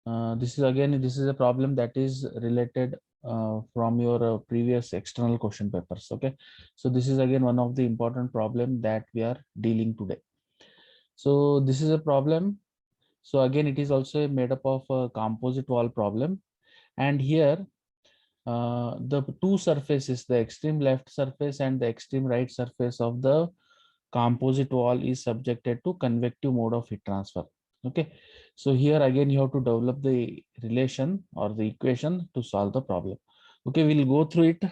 this is a problem that is related from your previous external question papers. Okay, so this is again one of the important problem that we are dealing today. So this is a problem. So again, it is also made up of a composite wall problem, and here the two surfaces, the extreme left surface and the extreme right surface of the composite wall is subjected to convective mode of heat transfer. Okay, so here again you have to develop the relation or the equation to solve the problem. Okay, we'll go through it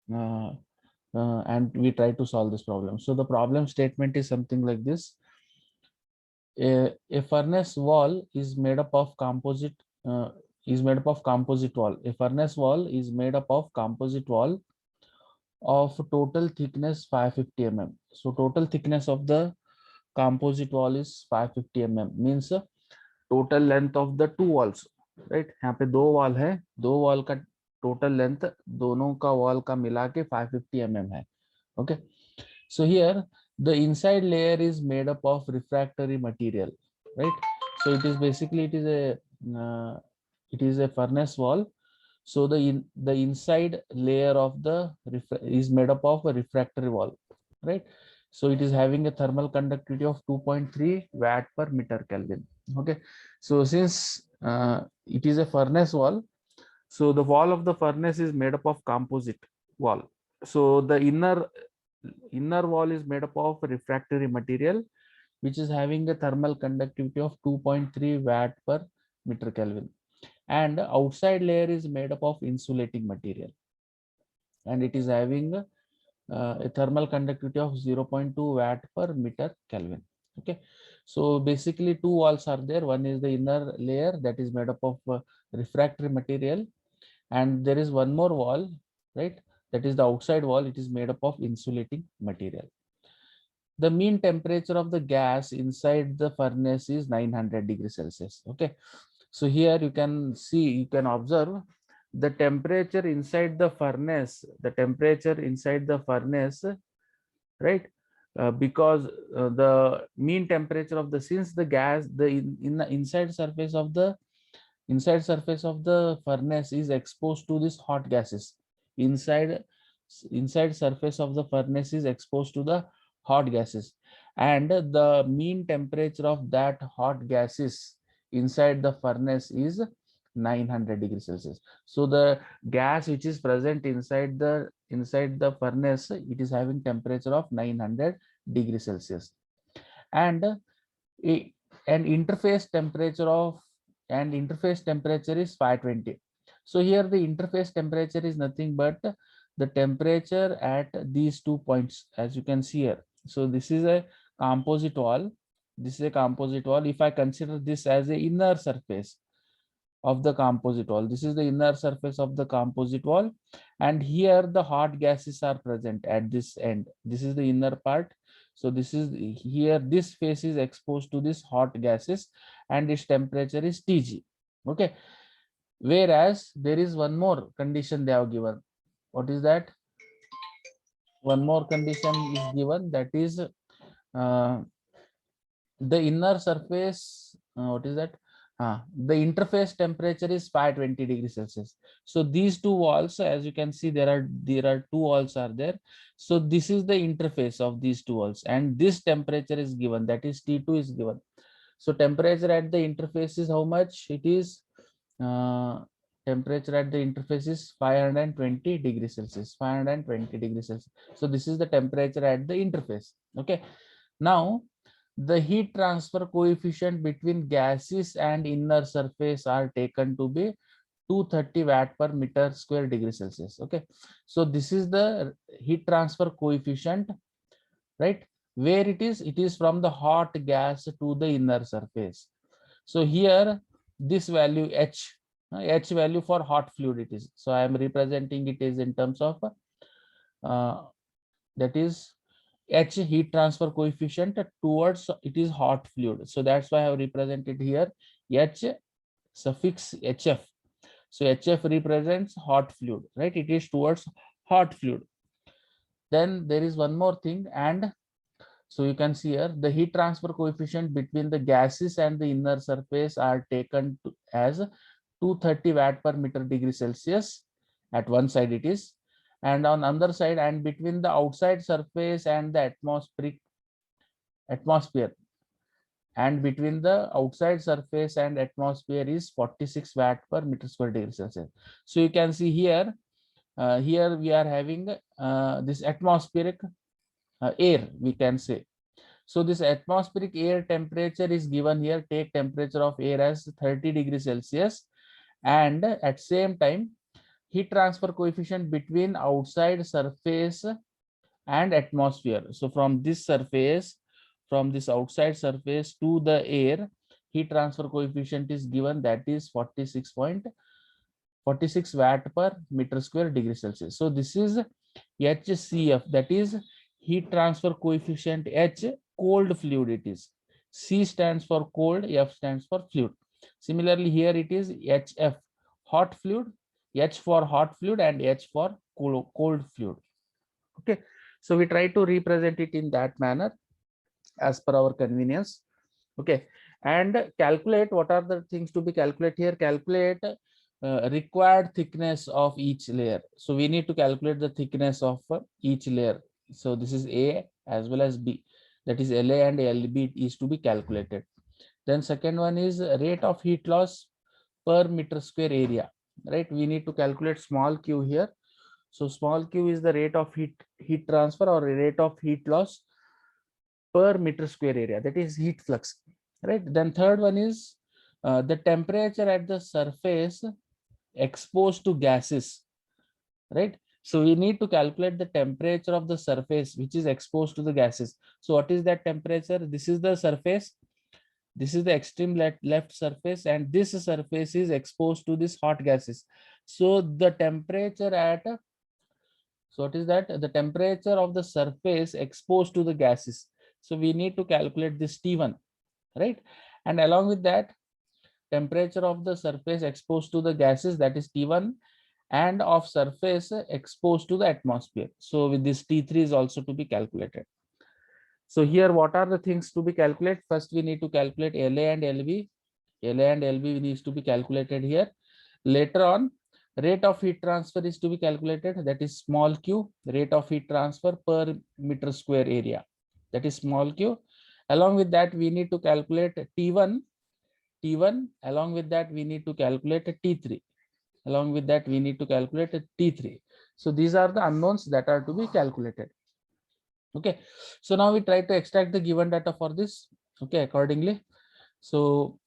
and we try to solve this problem. So the problem statement is something like this. A furnace wall is made up of composite wall. A furnace wall is made up of composite wall of total thickness 550 mm. So total thickness of the composite wall is 550 mm, means total length of the two walls, right? यहाँ पे दो wall है, दो wall का total length दोनों का wall का मिला के 550 mm है. Okay, so here the inside layer is made up of refractory material, right? So it is basically it is a furnace wall. So the inside layer of the is made up of a refractory wall, right? So it is having a thermal conductivity of 2.3 watt per meter Kelvin. Okay, so since it is a furnace wall, so the wall of the furnace is made up of composite wall. So the inner wall is made up of refractory material, which is having a thermal conductivity of 2.3 watt per meter Kelvin, and outside layer is made up of insulating material, and it is having a thermal conductivity of 0.2 watt per meter Kelvin. Okay, so basically two walls are there. One is the inner layer that is made up of refractory material, and there is one more wall, right? That is the outside wall. It is made up of insulating material. The mean temperature of the gas inside the furnace is 900 degrees Celsius. Okay, so here you can see, you can observe the temperature inside the furnace, right? Because the mean temperature of the, since the gas, in the inside surface of the furnace is exposed to these hot gases. Inside surface of the furnace is exposed to the hot gases, and the mean temperature of that hot gases inside the furnace is 900 degrees Celsius. So the gas which is present inside the furnace, it is having temperature of 900 degrees Celsius, and an interface temperature of interface temperature is 520. So here the interface temperature is nothing but the temperature at these 2 points, as you can see here. So this is a composite wall. If I consider this as a inner surface of the composite wall, this is the inner surface of the composite wall, and here the hot gases are present at this end. This is the inner part. So this is here, this face is exposed to this hot gases, and its temperature is Tg. Okay, whereas there is one more condition they have given. What is that? One more condition is given, that is the inner surface, what is that? The interface temperature is 520 degrees Celsius. So these two walls, as you can see, there are two walls are there. So this is the interface of these two walls, and this temperature is given, that is T2 is given. So temperature at the interface is how much? It is temperature at the interface is 520 degrees Celsius. 520 degrees Celsius. So this is the temperature at the interface. Okay. Now the heat transfer coefficient between gases and inner surface are taken to be 230 watt per meter square degree Celsius. Okay, so this is the heat transfer coefficient, right? Where it is from the hot gas to the inner surface. So here this value h value for hot fluid it is. So I am representing it is in terms of that is H heat transfer coefficient towards it is hot fluid. So that's why I have represented here H suffix HF. So HF represents hot fluid, right? It is towards hot fluid. Then there is one more thing, and so you can see here the heat transfer coefficient between the gases and the inner surface are taken as 230 watt per meter degree Celsius. At one side it is, and on other side, and between the outside surface and the atmosphere, and between the outside surface and atmosphere is 46 watt per meter square degree Celsius. So you can see here, here we are having this atmospheric air, we can say. So this atmospheric air temperature is given here. Take temperature of air as 30 degrees Celsius, and at same time heat transfer coefficient between outside surface and atmosphere. So from this surface, from this outside surface to the air, heat transfer coefficient is given, that is 46 watt per meter square degree Celsius. So this is HCF, that is heat transfer coefficient. H, cold fluid it is. C stands for cold, F stands for fluid. Similarly here it is HF, hot fluid, H for hot fluid, and H for cold fluid. Okay, so we try to represent it in that manner as per our convenience. Okay, and calculate, what are the things to be calculated here? Calculate required thickness of each layer. So we need to calculate the thickness of each layer. So this is A as well as B, that is LA and LB is to be calculated. Then second one is rate of heat loss per meter square area, right? We need to calculate small q here. So small q is the rate of heat transfer or rate of heat loss per meter square area, that is heat flux, right? Then third one is the temperature at the surface exposed to gases, right? So we need to calculate the temperature of the surface which is exposed to the gases. So what is that temperature? This is the surface, this is the extreme left surface, and this surface is exposed to this hot gases. So the temperature at, so what is that? The temperature of the surface exposed to the gases. So we need to calculate this T1, right? And along with that, temperature of the surface exposed to the gases, that is T1, and of surface exposed to the atmosphere. So with this T3 is also to be calculated. So here, what are the things to be calculated? First, we need to calculate LA and LB. LA and LB needs to be calculated here. Later on, rate of heat transfer is to be calculated, that is small q, rate of heat transfer per meter square area, that is small q. Along with that, we need to calculate T1. Along with that, we need to calculate T3. Along with that, we need to calculate T3. So these are the unknowns that are to be calculated. Okay, so now we try to extract the given data for this. Okay, accordingly. So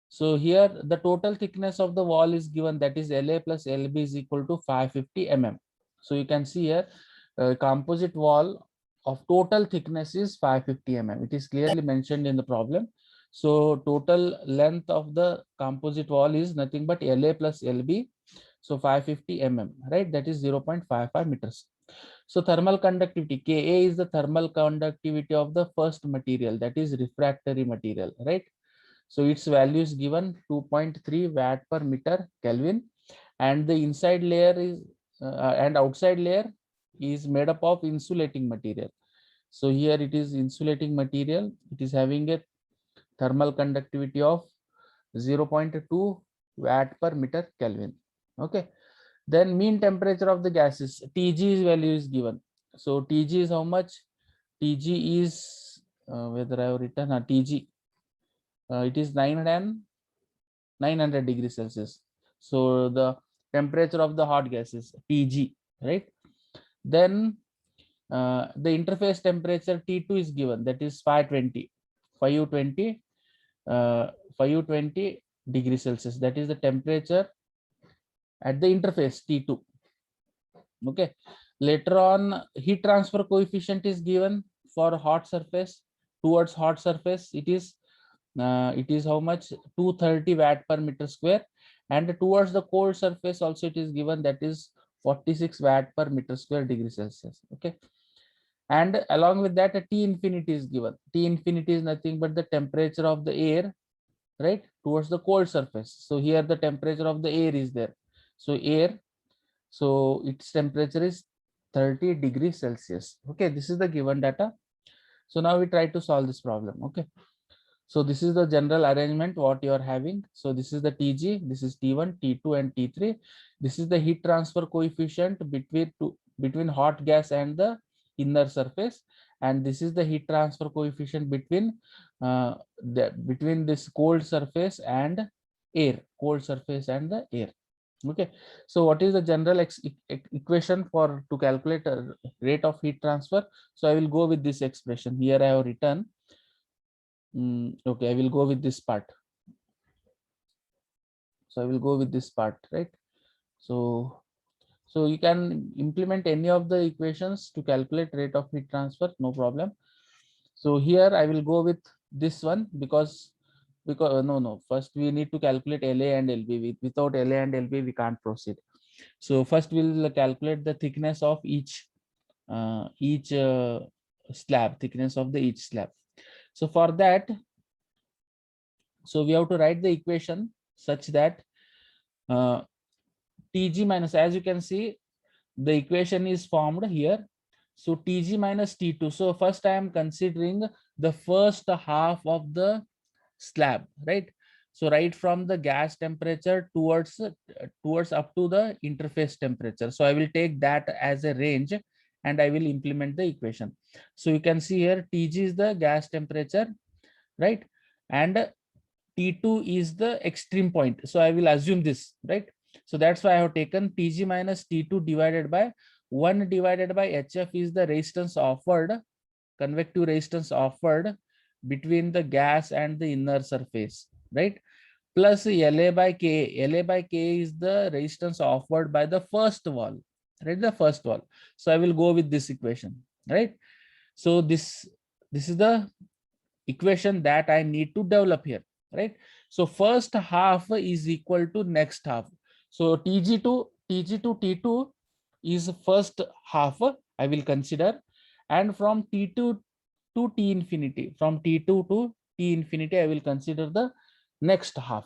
here the total thickness of the wall is given, that is LA plus LB is equal to 550 mm. So you can see here composite wall of total thickness is 550 mm. It is clearly mentioned in the problem. So total length of the composite wall is nothing but LA plus LB. So 550 mm, right? That is 0.55 meters. So thermal conductivity, Ka is the thermal conductivity of the first material, that is refractory material, right? So its value is given 2.3 watt per meter Kelvin, and the inside layer is and outside layer is made up of insulating material. So here it is insulating material. It is having a thermal conductivity of 0.2 watt per meter Kelvin. Okay. Then mean temperature of the gases, Tg value is given. So Tg is how much? Tg is whether I have written Tg. It is 900 degrees Celsius. So the temperature of the hot gas is Tg, right? Then the interface temperature T2 is given, that is 520 degrees Celsius. That is the temperature at the interface T2. Okay. Later on, heat transfer coefficient is given for hot surface. Towards hot surface, it is how much? 230 watt per meter square, and towards the cold surface also it is given, that is 46 watt per meter square degree Celsius. Okay, and along with that, a T infinity is given. T infinity is nothing but the temperature of the air, right, towards the cold surface. So here the temperature of the air is there. So air, so its temperature is 30 degrees Celsius. Okay, this is the given data. So now we try to solve this problem. Okay, So this is the general arrangement what you are having. So this is the Tg, this is T1, T2 and T3. This is the heat transfer coefficient between hot gas and the inner surface, and this is the heat transfer coefficient between this cold surface and air, cold surface and the air. Okay, so what is the general equation for to calculate a rate of heat transfer? So I will go with this expression here. I have written. Okay, I will go with this part. So I will go with this part, right? So you can implement any of the equations to calculate rate of heat transfer, no problem. So here I will go with this one because no, first we need to calculate LA and LB. Without LA and LB we can't proceed. So first we'll calculate the thickness of each slab, thickness of the each slab. So for that, so we have to write the equation such that Tg minus, as you can see, the equation is formed here. So Tg minus T2. So first I am considering the first half of the slab, right? So right from the gas temperature towards up to the interface temperature. So I will take that as a range and I will implement the equation. So you can see here Tg is the gas temperature, right? And T2 is the extreme point. So I will assume this, right? So that's why I have taken Tg minus T2 divided by 1 divided by Hf is the resistance offered, convective resistance offered between the gas and the inner surface, right? Plus La by K. La by K is the resistance offered by the first wall, right? The first wall. So I will go with this equation, right? So this is the equation that I need to develop here, right? So first half is equal to next half. So Tg to T2 is first half I will consider, and from T2 to T infinity, from T2 to T infinity, I will consider the next half.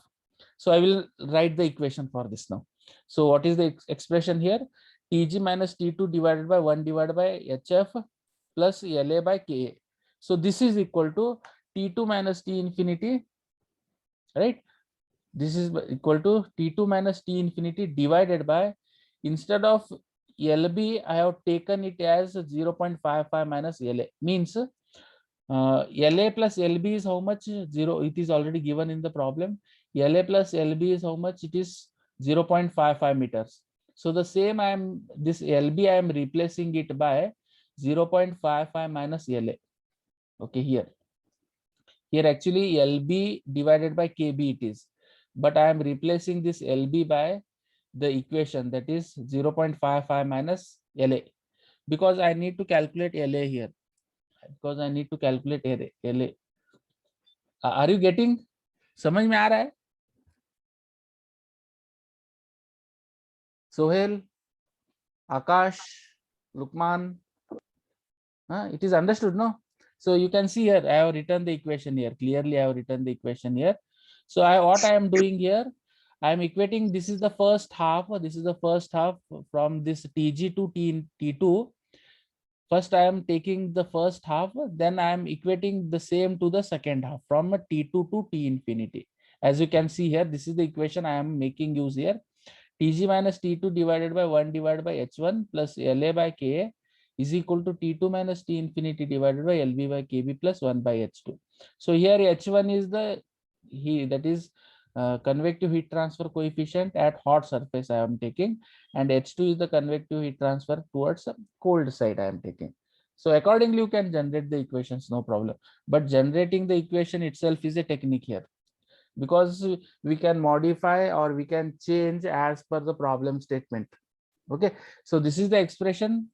So I will write the equation for this now. So what is the expression here? Tg minus T2 divided by 1 divided by Hf plus La by Ka. So this is equal to T2 minus T infinity, right? This is equal to T2 minus T infinity divided by, instead of LB, I have taken it as 0.55 minus LA. Means LA plus LB is how much? 0. It is already given in the problem. LA plus LB is how much? It is 0.55 meters. So the same this LB I am replacing it by 0.55 minus LA. Okay, here actually LB divided by KB it is, but I am replacing this LB by the equation that is 0.55 minus LA, because I need to calculate LA here, because I need to calculate LA. Are you getting? समझ में आ रहा है? Sohail, Akash, Lukman, it is understood, no? So you can see here I have written the equation here. Clearly I have written the equation here. So what I am doing here, I am equating, this is the first half, from this Tg to T2. First I am taking the first half, then I am equating the same to the second half from T2 to T infinity. As you can see here, this is the equation I am making use here. Tg minus T2 divided by 1 divided by H1 plus La by Ka is equal to T2 minus T infinity divided by LB by KB plus 1 by H2. So here H1 is that is convective heat transfer coefficient at hot surface I am taking, and H2 is the convective heat transfer towards cold side I am taking. So accordingly you can generate the equations, no problem. But generating the equation itself is a technique here, because we can modify or we can change as per the problem statement. Okay, so this is the expression,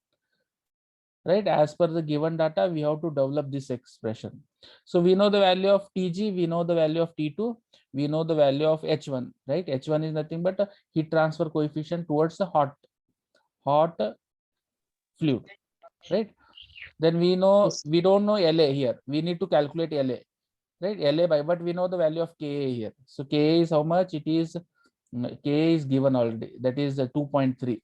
right? As per the given data we have to develop this expression. So we know the value of Tg, we know the value of T2, we know the value of H1, right? H1 is nothing but a heat transfer coefficient towards the hot fluid, right? Then we know, we don't know La here, we need to calculate La, right? La by, but we know the value of Ka here. So Ka is how much? It is Ka is given already, that is 2.3.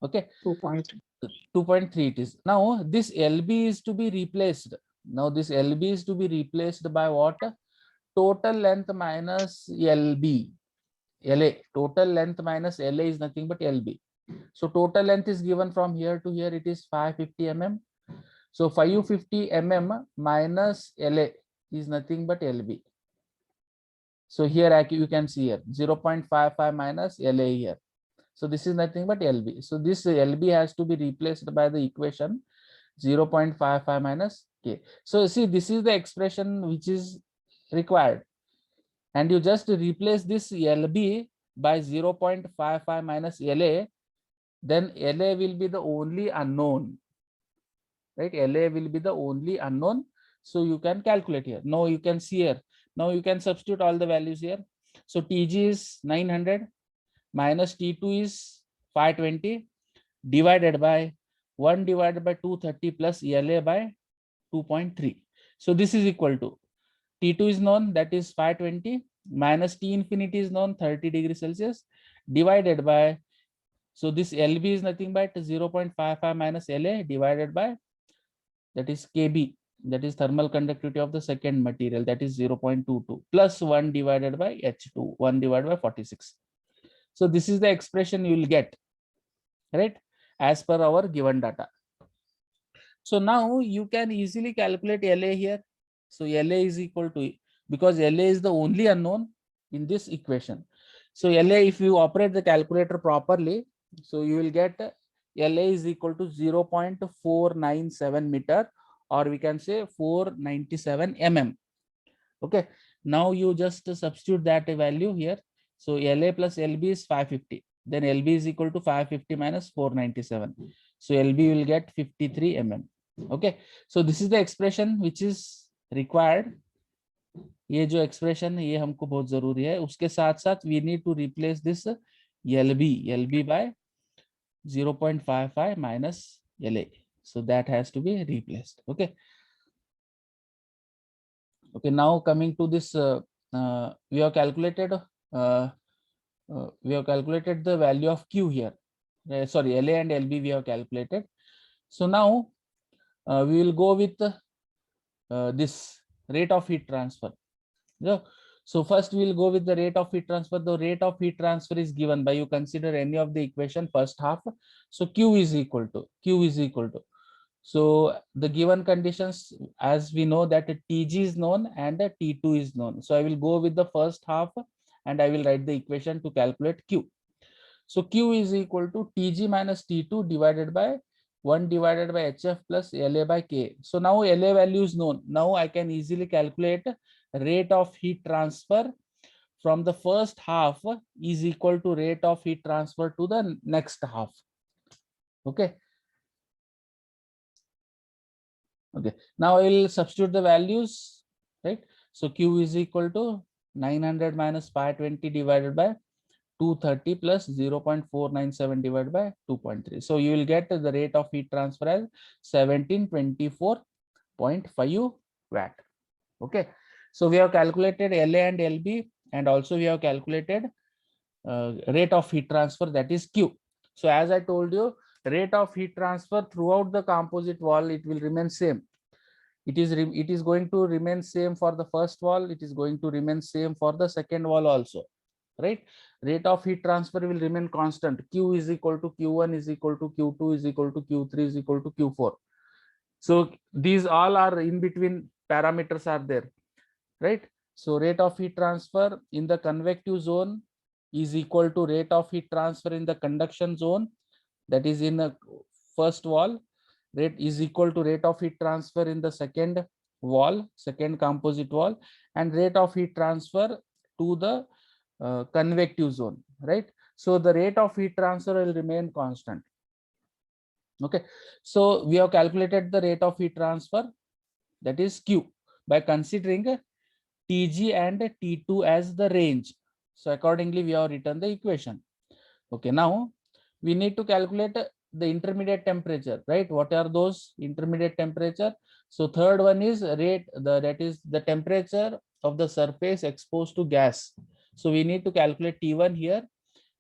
okay, 2.3 it is. Now this LB is to be replaced. Now this LB is to be replaced by what? total length minus LB. LA, total length minus LA is nothing but LB. So total length is given from here to here, it is 550 mm. So 550 mm minus LA is nothing but LB. So here you can see here 0.55 minus LA here. So this is nothing but LB. So this LB has to be replaced by the equation 0.55 minus K. So see, this is the expression which is required. And you just replace this LB by 0.55 minus LA, then LA will be the only unknown, right? LA will be the only unknown. So you can calculate here. Now you can see here. Now you can substitute all the values here. So TG is 900 minus T2 is 520 divided by 1 divided by 230 plus LA by 2.3. So this is equal to T2 is known, that is 520 minus T infinity is known 30 degrees Celsius divided by, so this LB is nothing but 0.55 minus LA divided by, that is KB, that is thermal conductivity of the second material, that is 0.22 plus 1 divided by H2, 1 divided by 46. So this is the expression you will get, right, as per our given data. So now you can easily calculate LA here. So LA is equal to, because LA is the only unknown in this equation. So LA, if you operate the calculator properly, so you will get LA is equal to 0.497 meter, or we can say 497 mm. Okay, now you just substitute that value here. So LA plus LB is 550. Then LB is equal to 550 minus 497. So LB will get 53 mm. Okay, so this is the expression which is required. ये जो expression है ये हमको बहुत जरूरी है. उसके साथ साथ we need to replace this LB by 0.55 minus LA. So that has to be replaced. Okay. Okay, now coming to this, we have calculated the value of Q here. Sorry, LA and LB we have calculated. So now we will go with this rate of heat transfer. Yeah. So first we will go with the rate of heat transfer. The rate of heat transfer is given by, you consider any of the equation first half. So Q is equal to. So the given conditions, as we know that TG is known and the T2 is known. So I will go with the first half and I will write the equation to calculate Q. So Q is equal to TG minus T2 divided by 1 divided by HF plus LA by K. So now LA value is known. Now I can easily calculate rate of heat transfer from the first half is equal to rate of heat transfer to the next half. Okay. Okay, now I will substitute the values, right? So Q is equal to 900 minus 520 divided by 230 plus 0.497 divided by 2.3. So you will get the rate of heat transfer as 1724.5 watt. Okay, so we have calculated LA and LB, and also we have calculated rate of heat transfer, that is Q. So as I told you, rate of heat transfer throughout the composite wall, it will remain same. It is going to remain same for the first wall. It is going to remain same for the second wall also, right? Rate of heat transfer will remain constant. Q is equal to Q1 is equal to Q2 is equal to Q3 is equal to Q4. So these all are in between parameters are there, right? So rate of heat transfer in the convective zone is equal to rate of heat transfer in the conduction zone, that is in the first wall. Rate is equal to rate of heat transfer in the second wall, second composite wall, and rate of heat transfer to the convective zone, right? So the rate of heat transfer will remain constant. Okay, so we have calculated the rate of heat transfer, that is Q, by considering TG and T2 as the range. So accordingly we have written the equation. Okay, now we need to calculate the intermediate temperature, right? What are those intermediate temperature? So third one is rate, that is the temperature of the surface exposed to gas. So we need to calculate T1 here.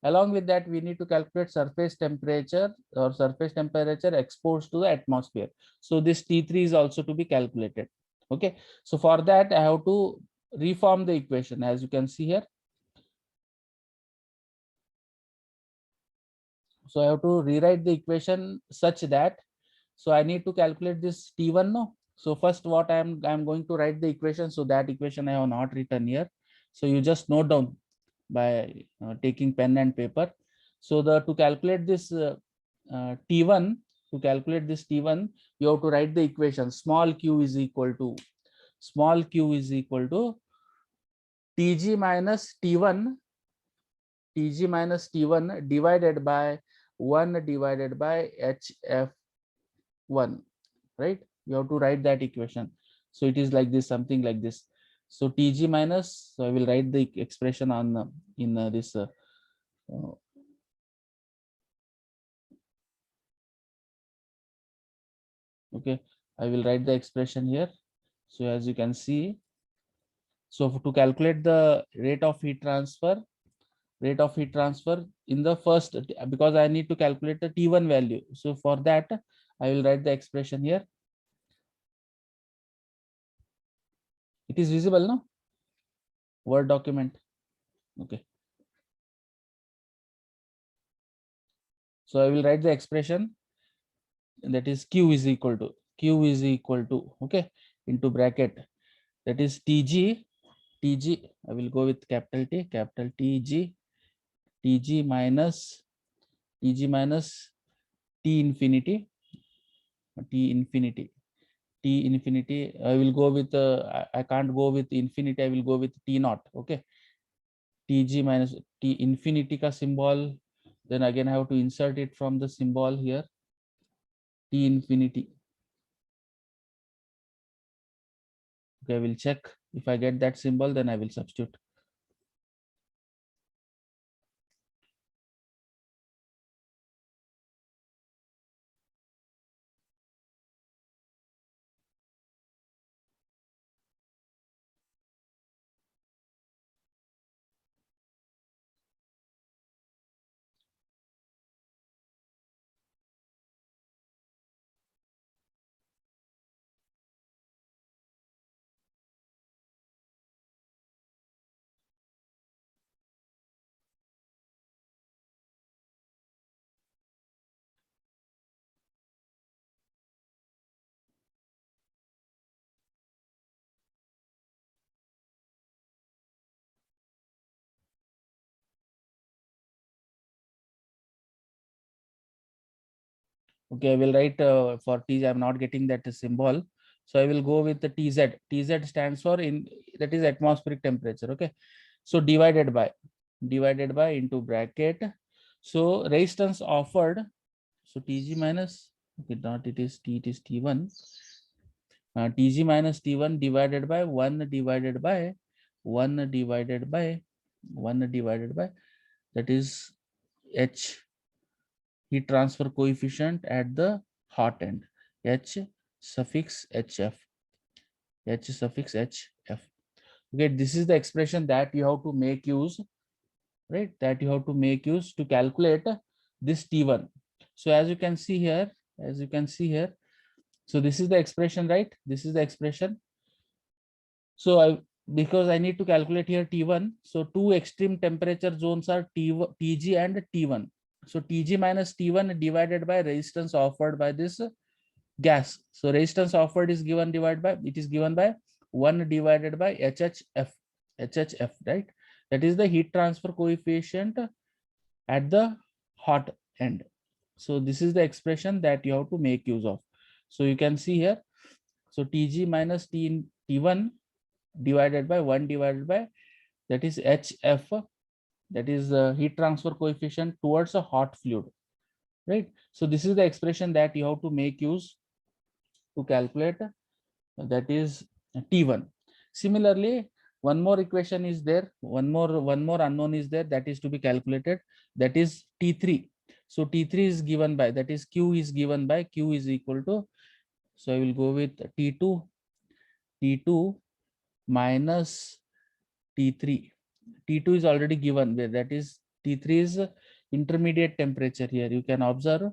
Along with that, we need to calculate surface temperature or surface temperature exposed to the atmosphere. So this T3 is also to be calculated. Okay, so for that I have to reform the equation, as you can see here. So I have to rewrite the equation such that, so I need to calculate this T1 no. So first what I'm going to write the equation. So that equation I have not written here. So you just note down by taking pen and paper. So to calculate this T1, to calculate this T1, you have to write the equation. Small q is equal to Tg minus T1 divided by 1 divided by HF1, right? You have to write that equation. So it is like this, something like this. So Tg minus, so I will write the expression on in this okay, I will write the expression here. So as you can see, so to calculate the rate of heat transfer in the first, because I need to calculate the T1 value. So for that, I will write the expression here. It is visible, no? Word document. Okay. So I will write the expression, that is q is equal to okay, into bracket, that is Tg. I will go with capital Tg minus T infinity. I will go with I can't go with infinity, I will go with T naught. Okay, Tg minus T infinity ka symbol, then again I have to insert it from the symbol here, T infinity. Okay, I will check. If I get that symbol, then I will substitute. Okay, I will write for T. I'm not getting that symbol, so I will go with the TZ. TZ stands for in, that is atmospheric temperature. Okay, so divided by into bracket. So resistance offered. So Tg minus, okay, not it is T, it is T1. Tg minus T1 divided by 1 divided by 1 divided by 1 divided by, that is H, heat transfer coefficient at the hot end, H suffix HF. Okay, this is the expression that you have to make use, right? That you have to make use to calculate this T1. So as you can see here, so this is the expression, right? This is the expression. So because I need to calculate here T1, so two extreme temperature zones are Tg and T1. So Tg minus T1 divided by resistance offered by this gas. So resistance offered is given by 1 divided by HHF, right? That is the heat transfer coefficient at the hot end. So this is the expression that you have to make use of. So you can see here, so Tg minus T1 divided by 1 divided by, that is HF, that is the heat transfer coefficient towards a hot fluid, right? So this is the expression that you have to make use to calculate, that is T1. Similarly, one more equation is there, one more unknown is there, that is to be calculated, that is T3. So T3 is given by, that is Q is given by, Q is equal to, so I will go with T2 minus T3. T2 is already given, that is T3 is intermediate temperature here. You can observe.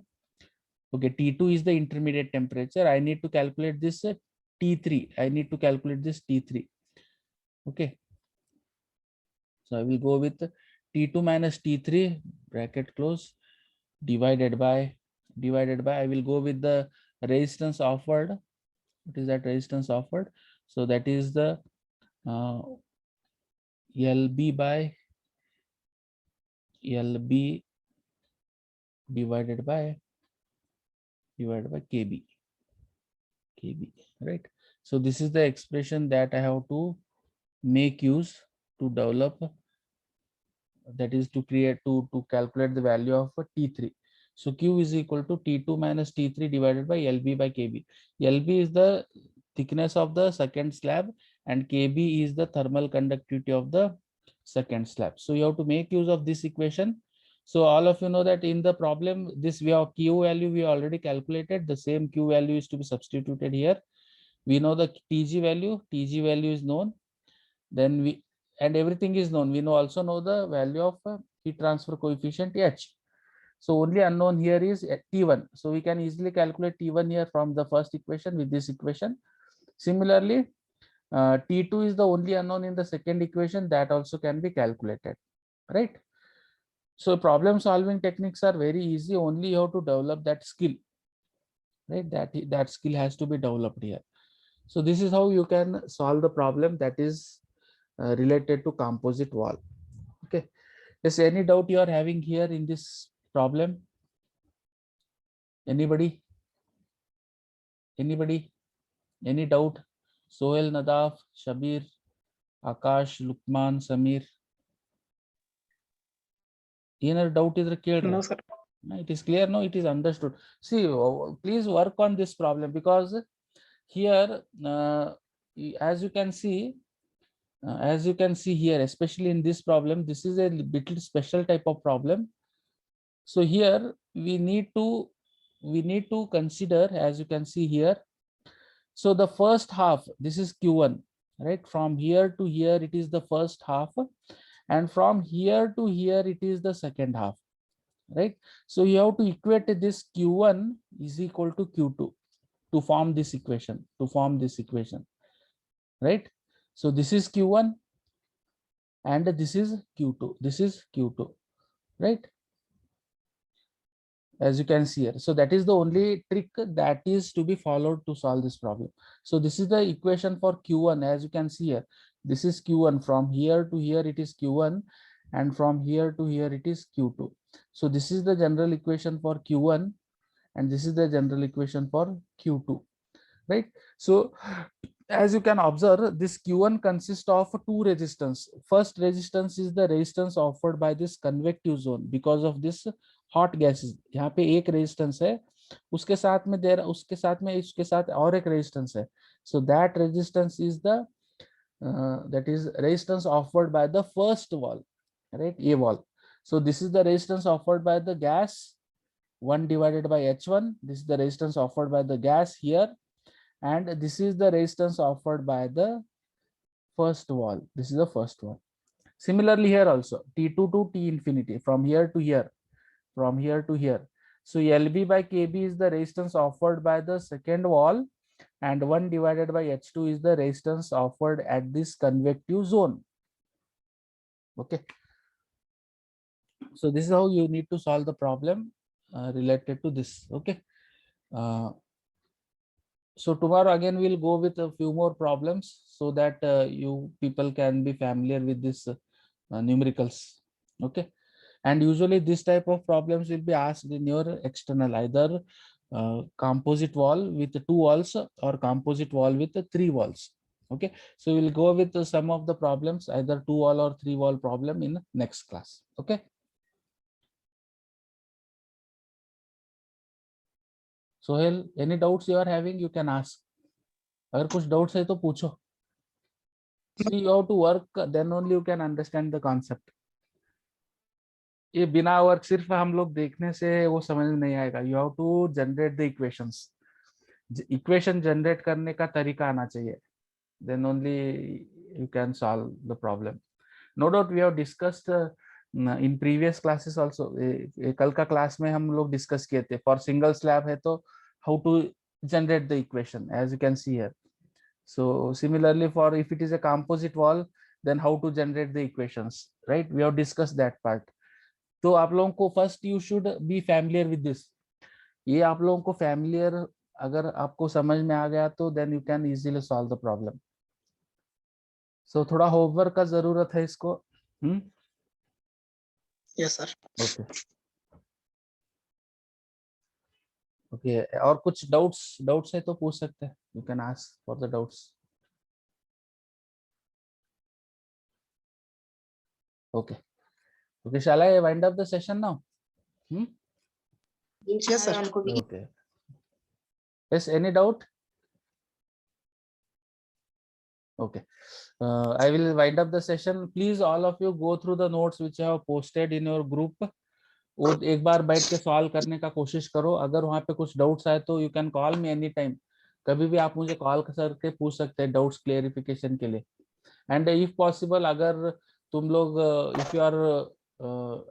Okay, T2 is the intermediate temperature. I need to calculate this T3. I need to calculate this T3. Okay, so I will go with T2 minus T3 bracket close divided by I will go with the resistance offered. What is that resistance offered? So that is the LB by LB divided by KB, right? So this is the expression that I have to make use to develop, that is to create to calculate the value of T3. So Q is equal to T2 minus T3 divided by LB by KB. LB is the thickness of the second slab and KB is the thermal conductivity of the second slab. So you have to make use of this equation. So all of you know that in the problem, this we have Q value we already calculated. The same Q value is to be substituted here. We know the TG value is known. Then we, and everything is known. We know also know the value of heat transfer coefficient H. So only unknown here is T1. So we can easily calculate T1 here from the first equation with this equation. Similarly, T2 is the only unknown in the second equation, that also can be calculated, right? So problem solving techniques are very easy. Only you have to develop that skill, right? That skill has to be developed here. So this is how you can solve the problem that is related to composite wall. Okay, is any doubt you are having here in this problem? Anybody any doubt? Sohail, Nadaf, Shabir, Akash, Lukman, Samir, ಏನಾದ್ರು doubt ಇದ್ರೆ ಕೇಳ್ರಿ. No, sir. It is clear, no? It is understood. See, please work on this problem, because here as you can see here, especially in this problem, this is a bit special type of problem. So here we need to consider, as you can see here. So the first half, this is Q1, right? From here to here it is the first half, and from here to here it is the second half, right? So you have to equate this Q1 is equal to Q2 to form this equation, right? So this is Q1 and this is Q2, right? As you can see here. So that is the only trick that is to be followed to solve this problem. So this is the equation for Q1. As you can see here, this is Q1. From here to here it is Q1, and from here to here it is Q2. So this is the general equation for Q1, and this is the general equation for Q2, right? So as you can observe, this Q1 consists of two resistance. First resistance is the resistance offered by this convective zone because of this hot gases. यहाँ पे एक resistance है, उसके साथ में उसके साथ और एक resistance है. So that resistance is the that is resistance offered by the first wall, right? A wall. So this is the resistance offered by the gas 1 divided by H1. This is the resistance offered by the gas here, and this is the resistance offered by the first wall. This is the first one. Similarly here also, T2 to T infinity, from here to here, from here to here. So LB by KB is the resistance offered by the second wall, and 1 divided by H2 is the resistance offered at this convective zone. Okay, so this is how you need to solve the problem related to this. Okay, so tomorrow again we'll go with a few more problems so that you people can be familiar with this numericals. Okay, and usually this type of problems will be asked in your external, either composite wall with 2 walls or composite wall with 3 walls. Okay, so we'll go with some of the problems, either 2 wall or 3 wall problem in next class. Okay, Sohail, any doubts you are having, you can ask. अगर कुछ doubts है तो पूछो. See, you have to work, then only you can understand the concept. ये बिना work सिर्फ हम लोग देखने से वो समझ में नहीं आएगा. You have to generate the equations. Equation generate करने का तरीका आना चाहिए. Then only you can solve the problem. No doubt we have discussed in previous classes also. कल का क्लास में हम लोग डिस्कस किए थे. For single slab है तो how to generate the equation, as you can see here. So similarly, for if it is a composite wall, then how to generate the equations, right? We have discussed that part. तो आप लोगों को first you should be familiar with this. ये आप लोगों को familiar अगर आपको समझ में आ गया तो then you can easily solve the problem. So थोड़ा होमवर्क का जरूरत है इसको. Yes sir. Okay okay. और कुछ डाउट्स है तो पूछ सकते हैं. You can ask for the doubts. Okay okay. Shall I wind up the session now? Yes, sir. Okay. Yes, any doubt? Okay. I will wind up the session. Please, all of you go through the notes which I have posted in your group. वो एक बार बैठ के solve करने का कोशिश करो. अगर वहाँ पे कुछ डाउट्स आए तो you can call me any time. कभी भी आप मुझे कॉल करके पूछ सकते हैं डाउट्स क्लियरिफिकेशन के लिए. एंड इफ पॉसिबल, अगर तुम लोग इफ यू आर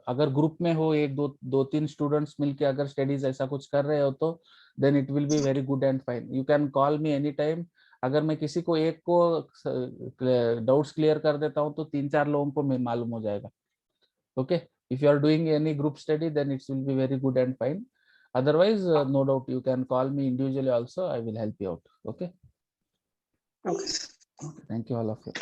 अगर ग्रुप में हो, एक दो तीन स्टूडेंट्स मिलके अगर स्टडीज ऐसा कुछ कर रहे हो तो then it will be very good and fine. You can call me any time. अगर मैं किसी को एक को डाउट्स क्लियर कर देता हूँ तो 3-4 लोगों को मैं मालूम हो जाएगा. Okay. If you are doing any group study, then it will be very good and fine. Otherwise, no doubt you can call me individually also. I will help you out. Okay. Okay. Thank you all of you.